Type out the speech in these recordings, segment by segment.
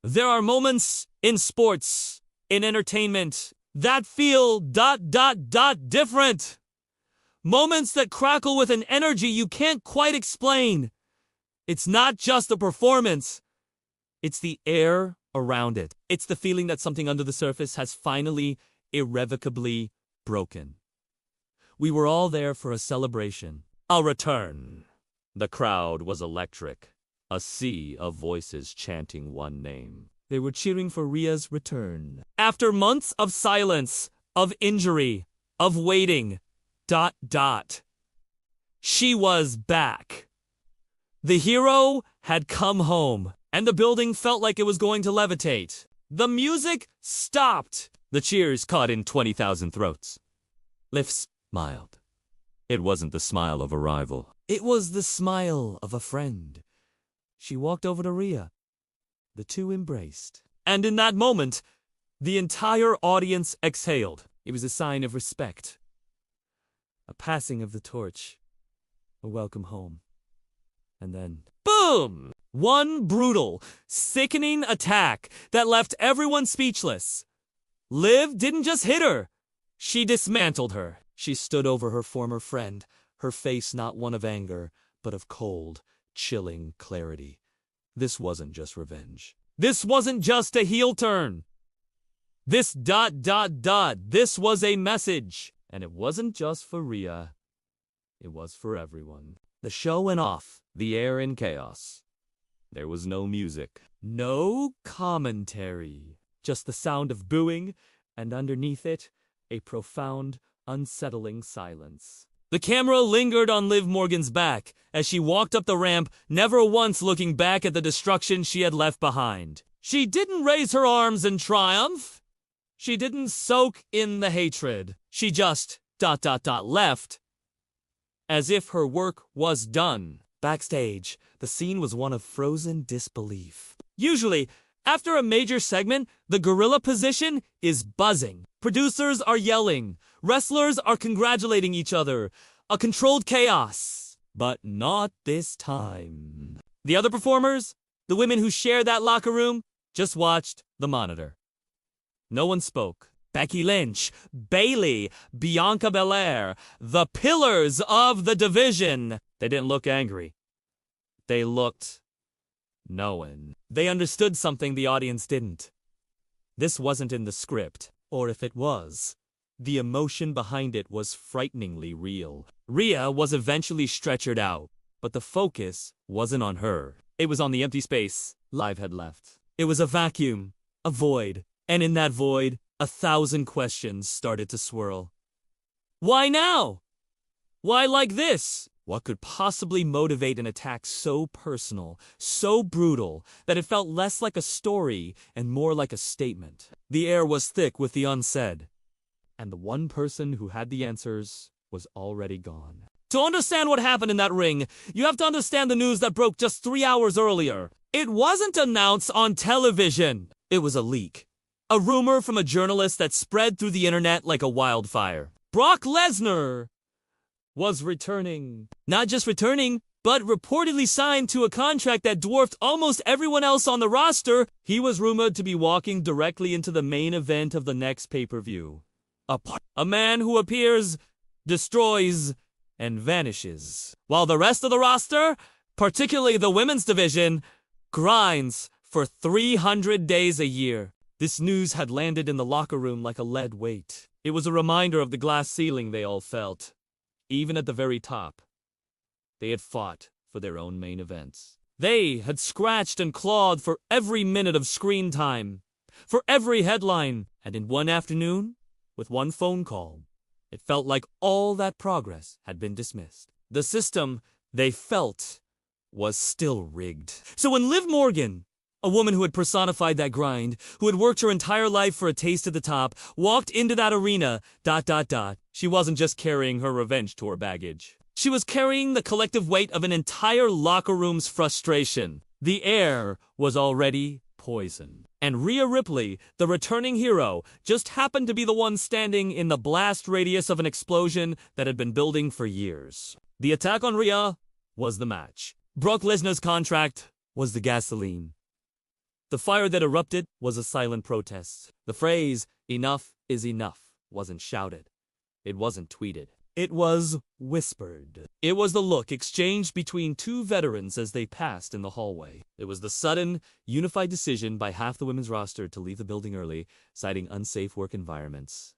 There are moments in sports, in entertainment, that feel ... different. Moments that crackle with an energy you can't quite explain. It's not just the performance. It's the air around it. It's the feeling that something under the surface has finally, irrevocably broken. We were all there for a celebration. A return. The crowd was electric. A sea of voices chanting one name. They were cheering for Rhea's return. After months of silence, of injury, of waiting, ... she was back. The hero had come home, and the building felt like it was going to levitate. The music stopped. The cheers caught in 20,000 throats. Liv smiled. It wasn't the smile of a rival. It was the smile of a friend. She walked over to Rhea. The two embraced. And in that moment, the entire audience exhaled. It was a sign of respect. A passing of the torch. A welcome home. And then, boom! One brutal, sickening attack that left everyone speechless. Liv didn't just hit her. She dismantled her. She stood over her former friend, her face not one of anger, but of cold, chilling clarity. This wasn't just revenge. This wasn't just a heel turn. This ... This was a message. And it wasn't just for Rhea. It was for everyone. The show went off, the air in chaos. There was no music, no commentary, just the sound of booing, and underneath it, a profound, unsettling silence. The camera lingered on Liv Morgan's back as she walked up the ramp, never once looking back at the destruction she had left behind. She didn't raise her arms in triumph. She didn't soak in the hatred. She just ... left, as if her work was done. Backstage, the scene was one of frozen disbelief. Usually, after a major segment, the gorilla position is buzzing. Producers are yelling. Wrestlers are congratulating each other. A controlled chaos. But not this time. The other performers, the women who shared that locker room, just watched the monitor. No one spoke. Becky Lynch, Bayley, Bianca Belair, the pillars of the division. They didn't look angry. They looked knowing. They understood something the audience didn't. This wasn't in the script, or if it was, the emotion behind it was frighteningly real. Rhea was eventually stretchered out, but the focus wasn't on her. It was on the empty space Liv had left. It was a vacuum, a void, and in that void, 1,000 questions started to swirl. Why now? Why like this? What could possibly motivate an attack so personal, so brutal, that it felt less like a story and more like a statement? The air was thick with the unsaid, and the one person who had the answers was already gone. To understand what happened in that ring, you have to understand the news that broke just 3 hours earlier. It wasn't announced on television. It was a leak. A rumor from a journalist that spread through the internet like a wildfire. Brock Lesnar was returning. Not just returning, but reportedly signed to a contract that dwarfed almost everyone else on the roster. He was rumored to be walking directly into the main event of the next pay-per-view. A man who appears, destroys, and vanishes. While the rest of the roster, particularly the women's division, grinds for 300 days a year. This news had landed in the locker room like a lead weight. It was a reminder of the glass ceiling they all felt. Even at the very top, they had fought for their own main events. They had scratched and clawed for every minute of screen time, for every headline, and in one afternoon, with one phone call, it felt like all that progress had been dismissed. The system, they felt, was still rigged. So when Liv Morgan, a woman who had personified that grind, who had worked her entire life for a taste at the top, walked into that arena, ... she wasn't just carrying her revenge tour baggage. She was carrying the collective weight of an entire locker room's frustration. The air was already poison. And Rhea Ripley, the returning hero, just happened to be the one standing in the blast radius of an explosion that had been building for years. The attack on Rhea was the match. Brock Lesnar's contract was the gasoline. The fire that erupted was a silent protest. The phrase, "enough is enough," wasn't shouted. It wasn't tweeted. It was whispered. It was the look exchanged between two veterans as they passed in the hallway. It was the sudden, unified decision by half the women's roster to leave the building early, citing unsafe work environments.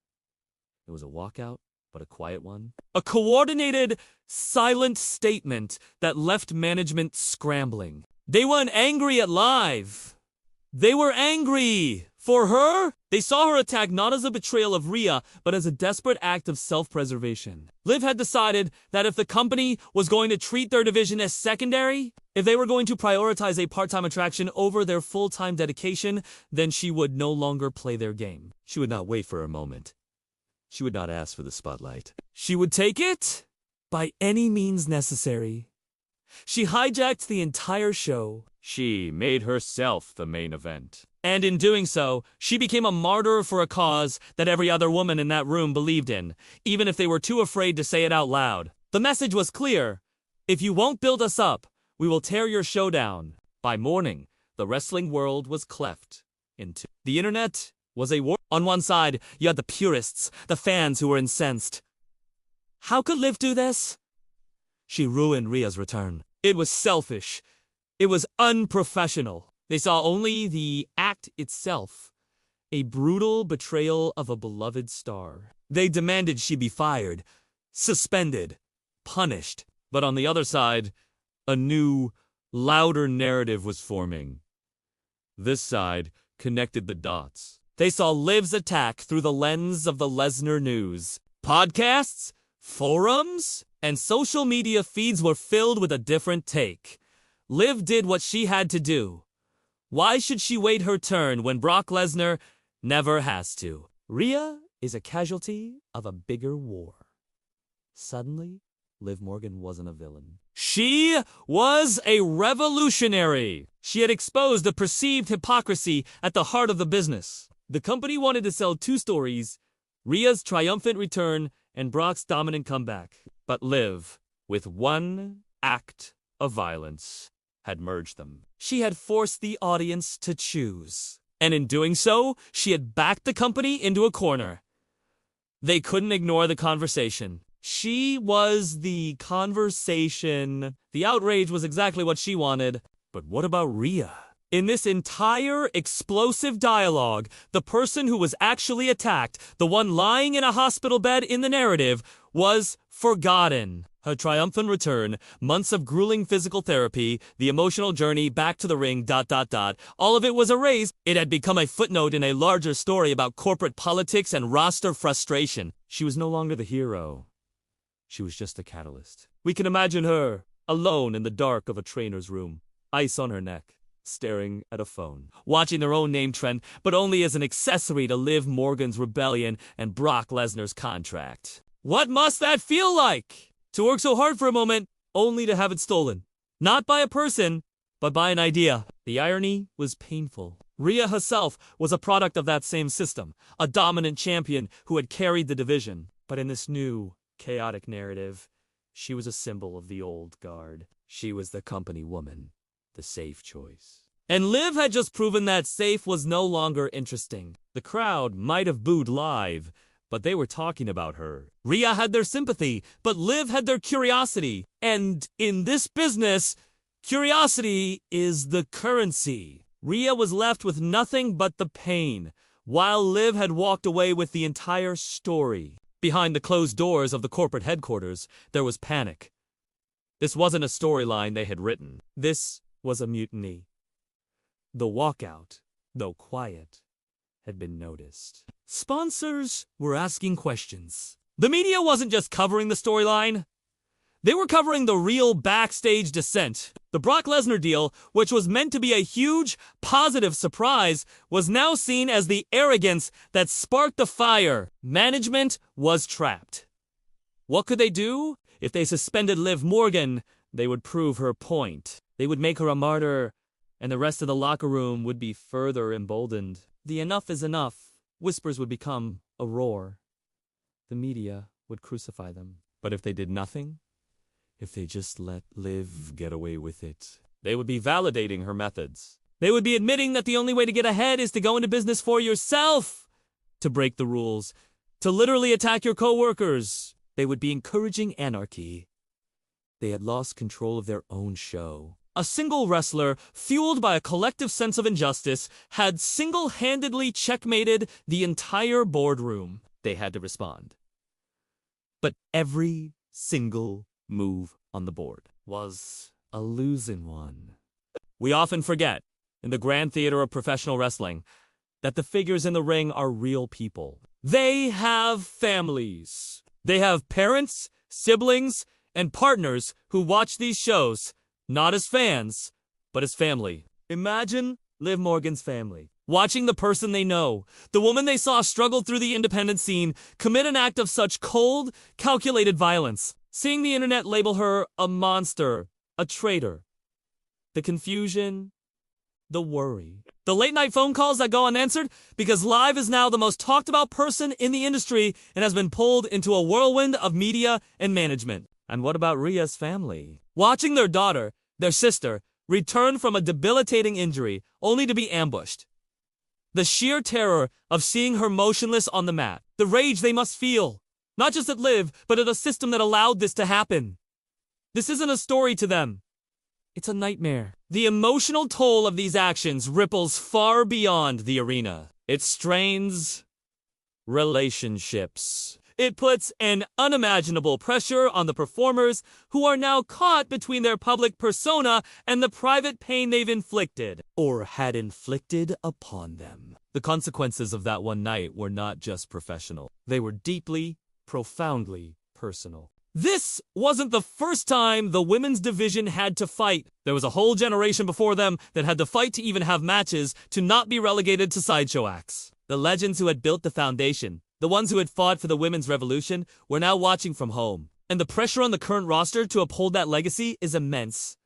It was a walkout, but a quiet one. A coordinated, silent statement that left management scrambling. They weren't angry at Live. They were angry for her. They saw her attack not as a betrayal of Rhea, but as a desperate act of self-preservation. Liv had decided that if the company was going to treat their division as secondary, if they were going to prioritize a part-time attraction over their full-time dedication, then she would no longer play their game. She would not wait for a moment. She would not ask for the spotlight. She would take it by any means necessary. She hijacked the entire show. She made herself the main event. And in doing so, she became a martyr for a cause that every other woman in that room believed in, even if they were too afraid to say it out loud. The message was clear. If you won't build us up, we will tear your show down. By morning, the wrestling world was cleft in two. The internet was a war. On one side, you had the purists, the fans who were incensed. How could Liv do this? She ruined Rhea's return. It was selfish. It was unprofessional. They saw only the act itself, a brutal betrayal of a beloved star. They demanded she be fired, suspended, punished. But on the other side, a new, louder narrative was forming. This side connected the dots. They saw Liv's attack through the lens of the Lesnar news. Podcasts, forums, and social media feeds were filled with a different take. Liv did what she had to do. Why should she wait her turn when Brock Lesnar never has to? Rhea is a casualty of a bigger war. Suddenly, Liv Morgan wasn't a villain. She was a revolutionary. She had exposed the perceived hypocrisy at the heart of the business. The company wanted to sell two stories, Rhea's triumphant return and Brock's dominant comeback. But Liv, with one act of violence, had merged them. She had forced the audience to choose. And in doing so, she had backed the company into a corner. They couldn't ignore the conversation. She was the conversation. The outrage was exactly what she wanted. But what about Rhea? In this entire explosive dialogue, the person who was actually attacked, the one lying in a hospital bed in the narrative, was forgotten. Her triumphant return, months of grueling physical therapy, the emotional journey back to the ring, ... all of it was erased. It had become a footnote in a larger story about corporate politics and roster frustration. She was no longer the hero. She was just a catalyst. We can imagine her, alone in the dark of a trainer's room, ice on her neck, staring at a phone, watching their own name trend, but only as an accessory to Liv Morgan's rebellion and Brock Lesnar's contract. What must that feel like? To work so hard for a moment, only to have it stolen. Not by a person, but by an idea. The irony was painful. Rhea herself was a product of that same system, a dominant champion who had carried the division. But in this new, chaotic narrative, she was a symbol of the old guard. She was the company woman, the safe choice. And Liv had just proven that safe was no longer interesting. The crowd might have booed Live, but they were talking about her. Rhea had their sympathy, but Liv had their curiosity. And in this business, curiosity is the currency. Rhea was left with nothing but the pain, while Liv had walked away with the entire story. Behind the closed doors of the corporate headquarters, there was panic. This wasn't a storyline they had written. This was a mutiny. The walkout, though quiet, had been noticed. Sponsors were asking questions. The media wasn't just covering the storyline. They were covering the real backstage descent. The Brock Lesnar deal, which was meant to be a huge, positive surprise, was now seen as the arrogance that sparked the fire. Management was trapped. What could they do? If they suspended Liv Morgan, they would prove her point. They would make her a martyr, and the rest of the locker room would be further emboldened. The enough is enough whispers would become a roar. The media would crucify them. But if they did nothing, if they just let Liv get away with it, they would be validating her methods. They would be admitting that the only way to get ahead is to go into business for yourself, to break the rules, to literally attack your coworkers. They would be encouraging anarchy. They had lost control of their own show. A single wrestler, fueled by a collective sense of injustice, had single-handedly checkmated the entire boardroom. They had to respond. But every single move on the board was a losing one. We often forget, in the grand theater of professional wrestling, that the figures in the ring are real people. They have families. They have parents, siblings, and partners who watch these shows, not as fans, but as family. Imagine Liv Morgan's family, watching the person they know, the woman they saw struggle through the independent scene, commit an act of such cold, calculated violence, seeing the internet label her a monster, a traitor. The confusion, the worry. The late-night phone calls that go unanswered because Liv is now the most talked-about person in the industry and has been pulled into a whirlwind of media and management. And what about Rhea's family? Watching their daughter, their sister, return from a debilitating injury only to be ambushed. The sheer terror of seeing her motionless on the mat. The rage they must feel. Not just at Liv, but at a system that allowed this to happen. This isn't a story to them. It's a nightmare. The emotional toll of these actions ripples far beyond the arena. It strains relationships. It puts an unimaginable pressure on the performers who are now caught between their public persona and the private pain they've inflicted, or had inflicted upon them. The consequences of that one night were not just professional. They were deeply, profoundly personal. This wasn't the first time the women's division had to fight. There was a whole generation before them that had to fight to even have matches to not be relegated to sideshow acts. The legends who had built the foundation, the ones who had fought for the women's revolution, were now watching from home. And the pressure on the current roster to uphold that legacy is immense.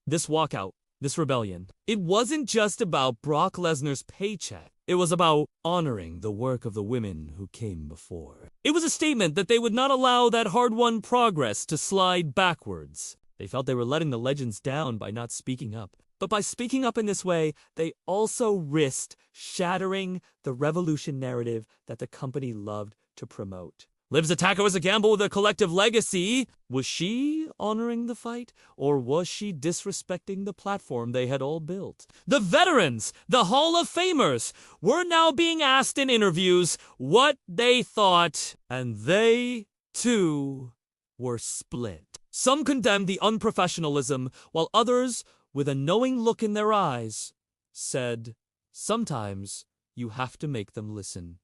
This walkout, this rebellion, it wasn't just about Brock Lesnar's paycheck. It was about honoring the work of the women who came before. It was a statement that they would not allow that hard-won progress to slide backwards. They felt they were letting the legends down by not speaking up. But by speaking up in this way, they also risked shattering the revolution narrative that the company loved to promote. Liv's attacker was a gamble with a collective legacy. Was she honoring the fight, or was she disrespecting the platform they had all built? The veterans, the Hall of Famers, were now being asked in interviews what they thought, and they, too, were split. Some condemned the unprofessionalism, while others, with a knowing look in their eyes, said, "Sometimes you have to make them listen."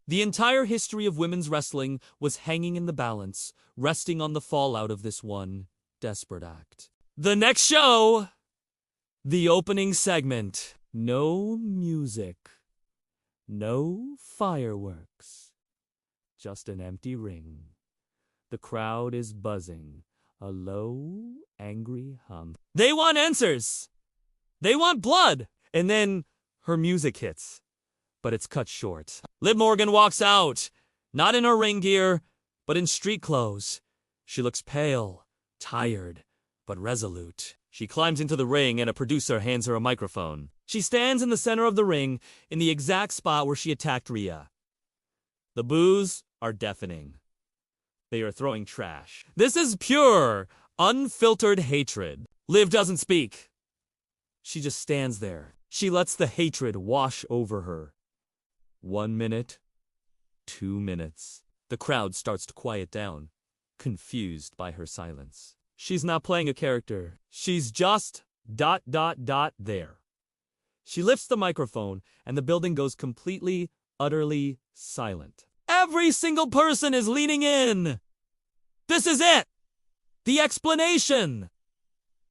The entire history of women's wrestling was hanging in the balance, resting on the fallout of this one desperate act. The next show, the opening segment. No music, no fireworks, just an empty ring. The crowd is buzzing, a low, angry hum. They want answers. They want blood. And then her music hits. But it's cut short. Liv Morgan walks out, not in her ring gear, but in street clothes. She looks pale, tired, but resolute. She climbs into the ring and a producer hands her a microphone. She stands in the center of the ring, in the exact spot where she attacked Rhea. The boos are deafening. They are throwing trash. This is pure, unfiltered hatred. Liv doesn't speak. She just stands there. She lets the hatred wash over her. 1 minute, 2 minutes. The crowd starts to quiet down, confused by her silence. She's not playing a character. She's just ... there. She lifts the microphone, and the building goes completely, utterly silent. Every single person is leaning in. This is it. The explanation.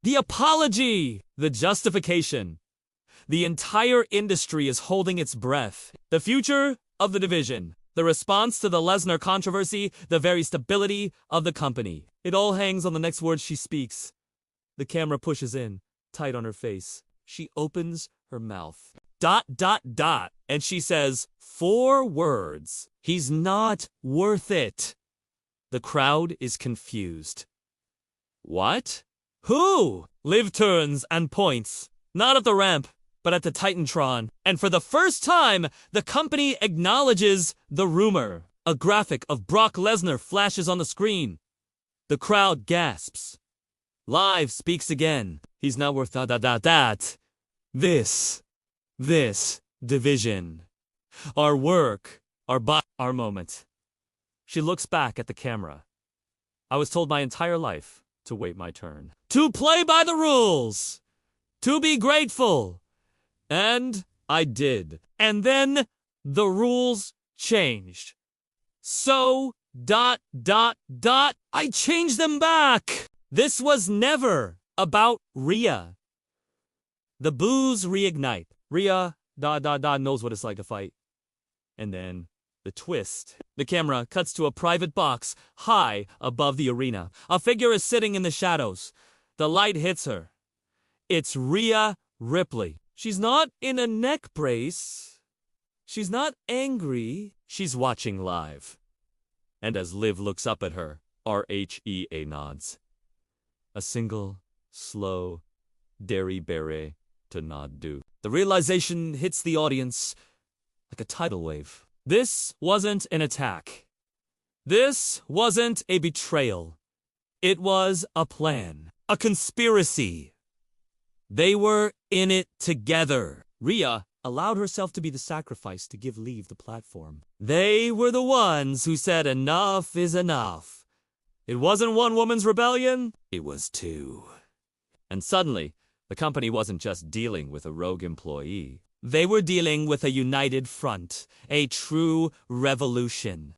The apology. The justification. The entire industry is holding its breath. The future of the division. The response to the Lesnar controversy. The very stability of the company. It all hangs on the next words she speaks. The camera pushes in, tight on her face. She opens her mouth. ... And she says 4 words. He's not worth it. The crowd is confused. What? Who? Liv turns and points. Not at the ramp. but at the Titantron. And for the first time, the company acknowledges the rumor. A graphic of Brock Lesnar flashes on the screen. The crowd gasps. Live speaks again. He's not worth that. This division. Our work, our moment. She looks back at the camera. I was told my entire life to wait my turn. To play by the rules. To be grateful. And I did. And then the rules changed. So, I changed them back. This was never about Rhea. The boos reignite. Rhea, knows what it's like to fight. And then, the twist. The camera cuts to a private box high above the arena. A figure is sitting in the shadows. The light hits her. It's Rhea Ripley. She's not in a neck brace. She's not angry. She's watching live. And as Liv looks up at her, RHEA nods. A single, slow, dairy beret to nod do. The realization hits the audience like a tidal wave. This wasn't an attack. This wasn't a betrayal. It was a plan. A conspiracy. They were in it together. Rhea allowed herself to be the sacrifice to give Liv the platform. They were the ones who said enough is enough. It wasn't one woman's rebellion, it was two. And suddenly, the company wasn't just dealing with a rogue employee. They were dealing with a united front, a true revolution.